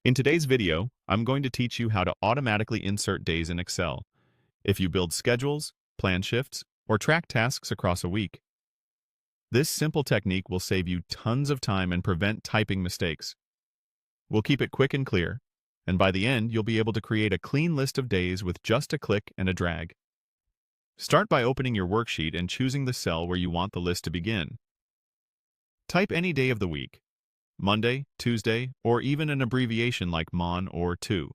In today's video, I'm going to teach you how to automatically insert days in Excel if you build schedules, plan shifts, or track tasks across a week. This simple technique will save you tons of time and prevent typing mistakes. We'll keep it quick and clear, and by the end, you'll be able to create a clean list of days with just a click and a drag. Start by opening your worksheet and choosing the cell where you want the list to begin. Type any day of the week, Monday, Tuesday, or even an abbreviation like MON or 2.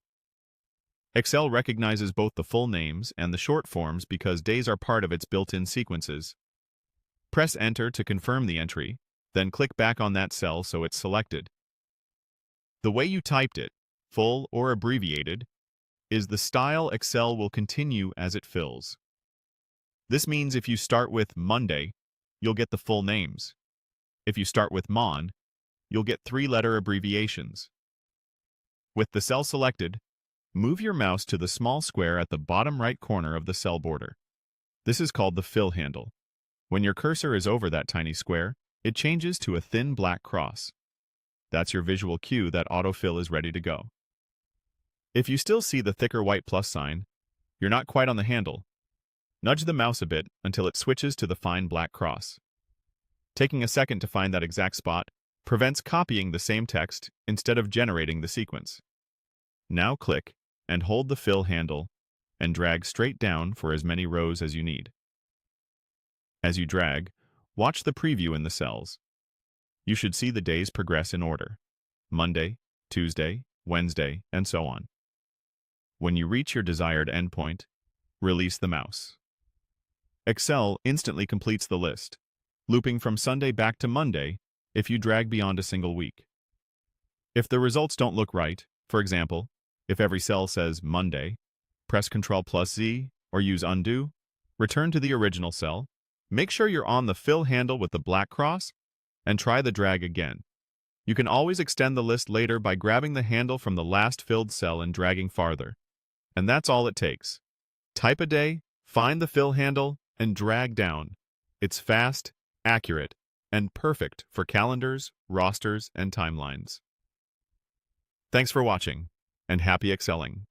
Excel recognizes both the full names and the short forms because days are part of its built-in sequences. Press Enter to confirm the entry, then click back on that cell so it's selected. The way you typed it, full or abbreviated, is the style Excel will continue as it fills. This means if you start with Monday, you'll get the full names. If you start with MON, you'll get 3-letter abbreviations. With the cell selected, move your mouse to the small square at the bottom right corner of the cell border. This is called the fill handle. When your cursor is over that tiny square, it changes to a thin black cross. That's your visual cue that autofill is ready to go. If you still see the thicker white plus sign, you're not quite on the handle. Nudge the mouse a bit until it switches to the fine black cross. Taking a second to find that exact spot prevents copying the same text instead of generating the sequence. Now click and hold the fill handle and drag straight down for as many rows as you need. As you drag, watch the preview in the cells. You should see the days progress in order: Monday, Tuesday, Wednesday, and so on. When you reach your desired endpoint, release the mouse. Excel instantly completes the list, looping from Sunday back to Monday if you drag beyond a single week. If the results don't look right, for example, if every cell says Monday, press Ctrl+Z or use Undo, return to the original cell, make sure you're on the fill handle with the black cross, and try the drag again. You can always extend the list later by grabbing the handle from the last filled cell and dragging farther. And that's all it takes. Type a day, find the fill handle, and drag down. It's fast, accurate, and perfect for calendars, rosters, and timelines. Thanks for watching, and happy excelling.